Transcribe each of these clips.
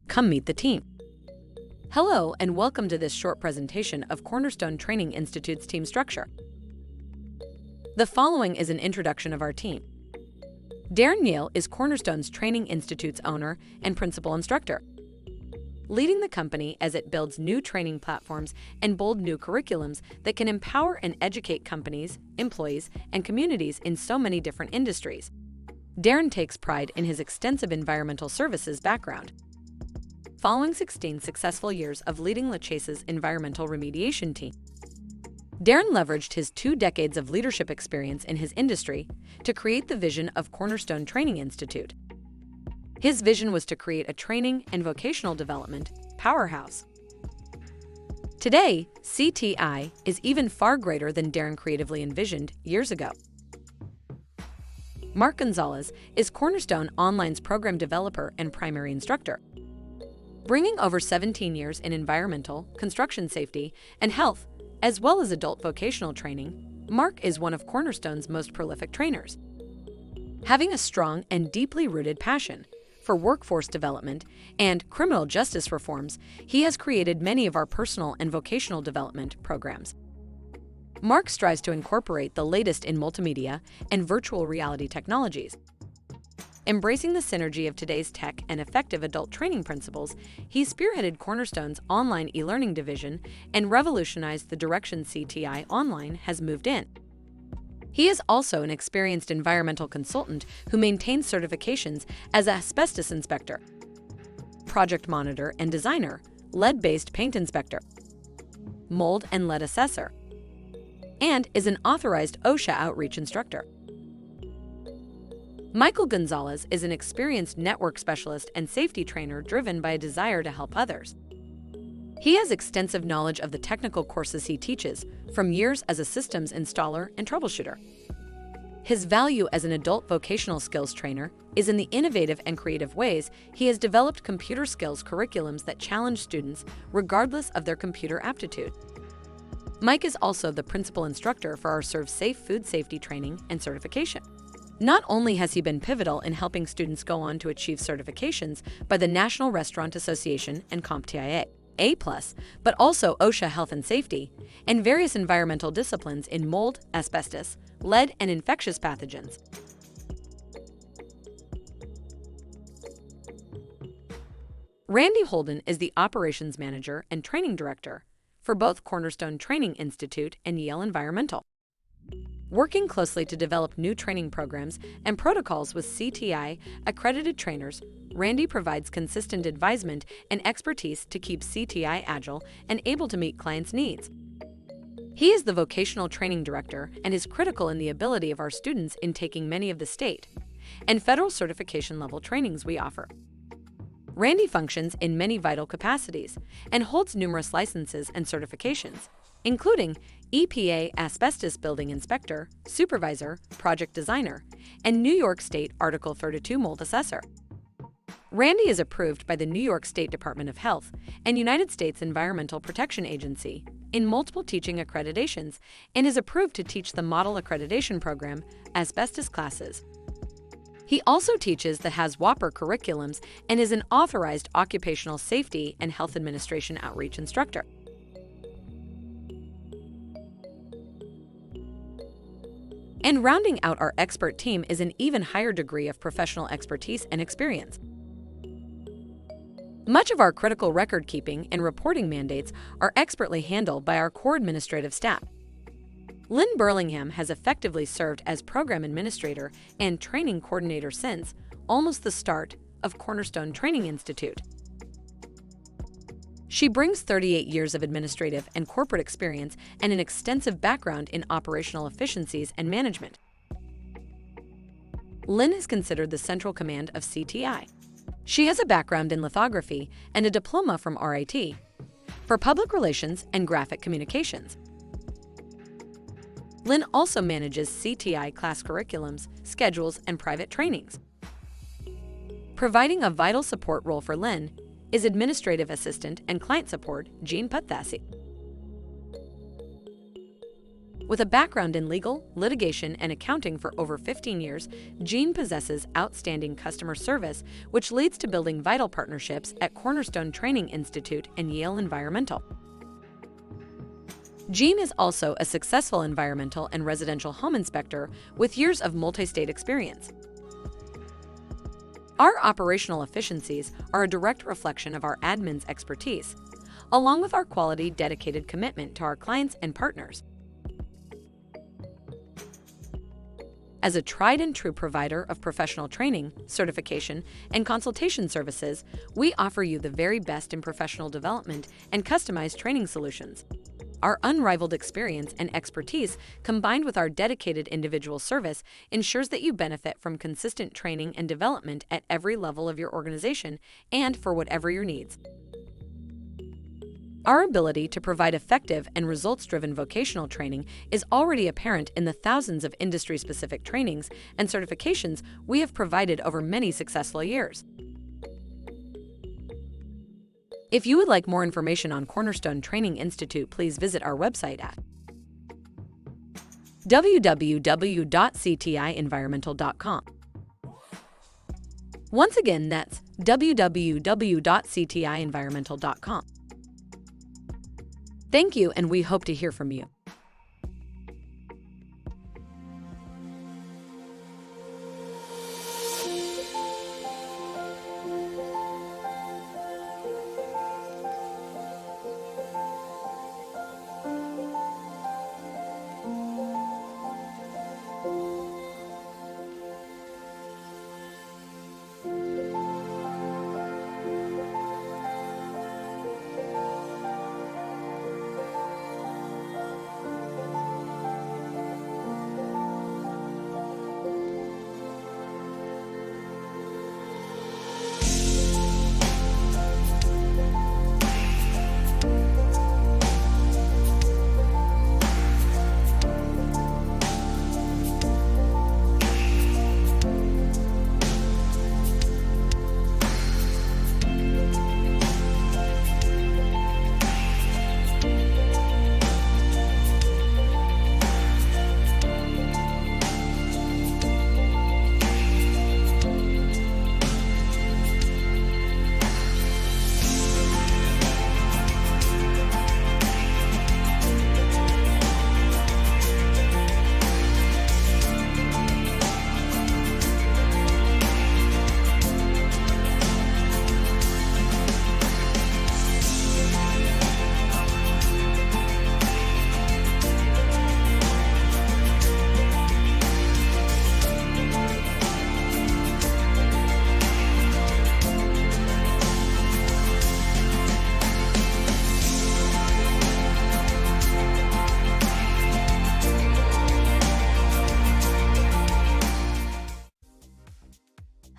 Come meet the team. Hello and welcome to this short presentation of Cornerstone Training Institute's team structure. The following is an introduction of our team. Darren Yale is Cornerstone's Training Institute's owner and principal instructor, leading the company as it builds new training platforms and bold new curriculums that can empower and educate companies, employees, and communities in so many different industries. Darren takes pride in his extensive environmental services background. Following 16 successful years of leading LaChase's environmental remediation team, Darren leveraged his 2 decades of leadership experience in his industry to create the vision of Cornerstone Training Institute. His vision was to create a training and vocational development powerhouse. Today, CTI is even far greater than Darren creatively envisioned years ago. Mark Gonzalez is Cornerstone Online's program developer and primary instructor. Bringing over 17 years in environmental, construction safety, and health, as well as adult vocational training, Mark is one of Cornerstone's most prolific trainers. Having a strong and deeply rooted passion for workforce development and criminal justice reforms, he has created many of our personal and vocational development programs. Mark strives to incorporate the latest in multimedia and virtual reality technologies. Embracing the synergy of today's tech and effective adult training principles, he spearheaded Cornerstone's online e-learning division and revolutionized the direction CTI Online has moved in. He is also an experienced environmental consultant who maintains certifications as asbestos inspector, project monitor and designer, lead-based paint inspector, mold and lead assessor, and is an authorized OSHA outreach instructor. Michael Gonzalez is an experienced network specialist and safety trainer driven by a desire to help others. He has extensive knowledge of the technical courses he teaches, from years as a systems installer and troubleshooter. His value as an adult vocational skills trainer is in the innovative and creative ways he has developed computer skills curriculums that challenge students regardless of their computer aptitude. Mike is also the principal instructor for our Serve Safe food safety training and certification. Not only has he been pivotal in helping students go on to achieve certifications by the National Restaurant Association and CompTIA A+, but also OSHA Health and Safety, and various environmental disciplines in mold, asbestos, lead, and infectious pathogens. Randy Holden is the Operations Manager and Training Director for both Cornerstone Training Institute and Yale Environmental. Working closely to develop new training programs and protocols with CTI accredited trainers, Randy provides consistent advisement and expertise to keep CTI agile and able to meet clients' needs. He is the vocational training director and is critical in the ability of our students in taking many of the state and federal certification level trainings we offer. Randy functions in many vital capacities and holds numerous licenses and certifications, including EPA Asbestos Building Inspector, Supervisor, Project Designer, and New York State Article 32 Mold Assessor. Randy is approved by the New York State Department of Health and United States Environmental Protection Agency in multiple teaching accreditations and is approved to teach the Model Accreditation Program asbestos classes. He also teaches the HAZWOPER curriculums and is an authorized Occupational Safety and Health Administration outreach instructor. And rounding out our expert team is an even higher degree of professional expertise and experience. Much of our critical record-keeping and reporting mandates are expertly handled by our core administrative staff. Lynn Burlingham has effectively served as program administrator and training coordinator since almost the start of Cornerstone Training Institute. She brings 38 years of administrative and corporate experience and an extensive background in operational efficiencies and management. Lynn is considered the central command of CTI. She has a background in lithography and a diploma from RIT for public relations and graphic communications. Lynn also manages CTI class curriculums, schedules, and private trainings. Providing a vital support role for Lynn is administrative assistant and client support Jean Putthasi. With a background in legal, litigation, and accounting for over 15 years, Jean possesses outstanding customer service, which leads to building vital partnerships at Cornerstone Training Institute and Yale Environmental. Jean is also a successful environmental and residential home inspector with years of multi-state experience. Our operational efficiencies are a direct reflection of our admin's expertise, along with our quality, dedicated commitment to our clients and partners. As a tried-and-true provider of professional training, certification, and consultation services, we offer you the very best in professional development and customized training solutions. Our unrivaled experience and expertise, combined with our dedicated individual service, ensures that you benefit from consistent training and development at every level of your organization and for whatever your needs. Our ability to provide effective and results-driven vocational training is already apparent in the thousands of industry-specific trainings and certifications we have provided over many successful years. If you would like more information on Cornerstone Training Institute, please visit our website at www.ctienvironmental.com. Once again, that's www.ctienvironmental.com. Thank you, and we hope to hear from you.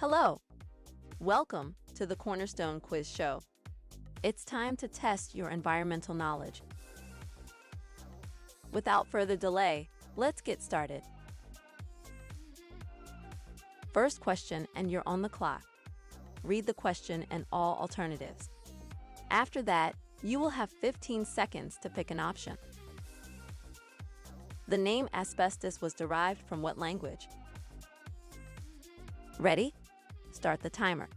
Hello! Welcome to the Cornerstone Quiz Show. It's time to test your environmental knowledge. Without further delay, let's get started. First question, and you're on the clock. Read the question and all alternatives. After that, you will have 15 seconds to pick an option. The name asbestos was derived from what language? Ready? Start the timer.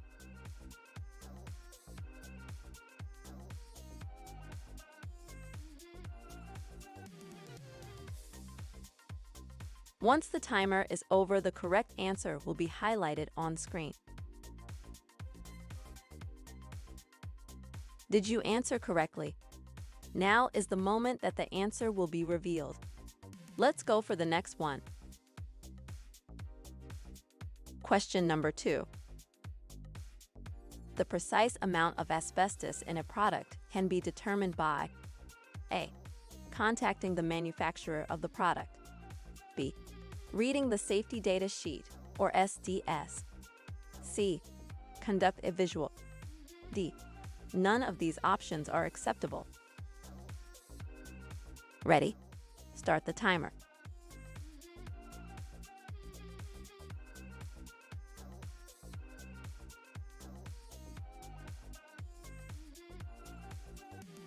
Once the timer is over, the correct answer will be highlighted on screen. Did you answer correctly? Now is the moment that the answer will be revealed. Let's go for the next one. Question number 2. The precise amount of asbestos in a product can be determined by A. Contacting the manufacturer of the product. B. Reading the safety data sheet, or SDS. C. Conduct a visual. D. None of these options are acceptable. Ready? Start the timer.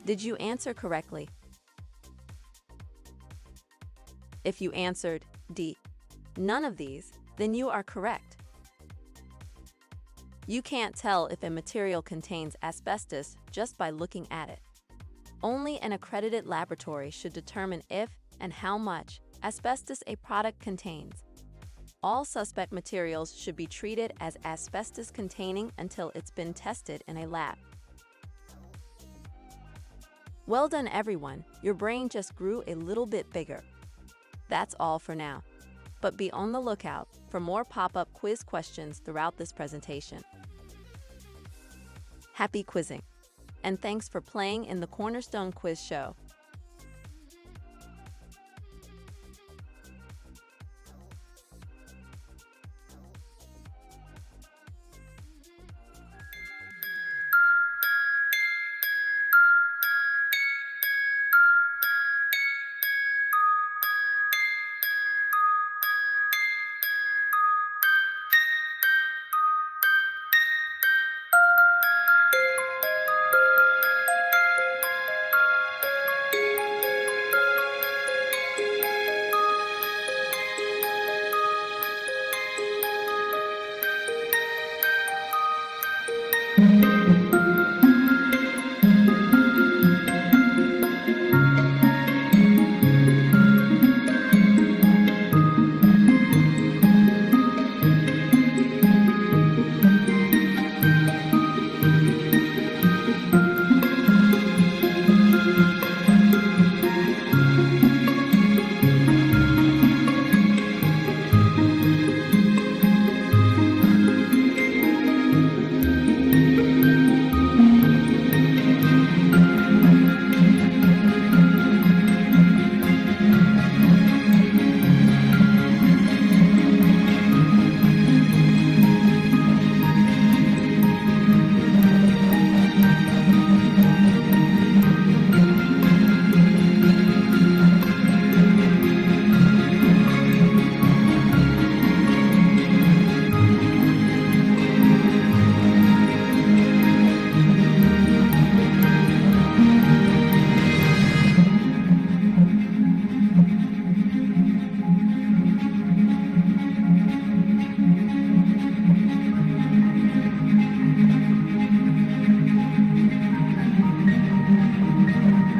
Did you answer correctly? If you answered D, none of these, then you are correct. You can't tell if a material contains asbestos just by looking at it. Only an accredited laboratory should determine if and how much asbestos a product contains. All suspect materials should be treated as asbestos-containing until it's been tested in a lab. Well done, everyone. Your brain just grew a little bit bigger. That's all for now. But be on the lookout for more pop-up quiz questions throughout this presentation. Happy quizzing! And thanks for playing in the Cornerstone Quiz Show.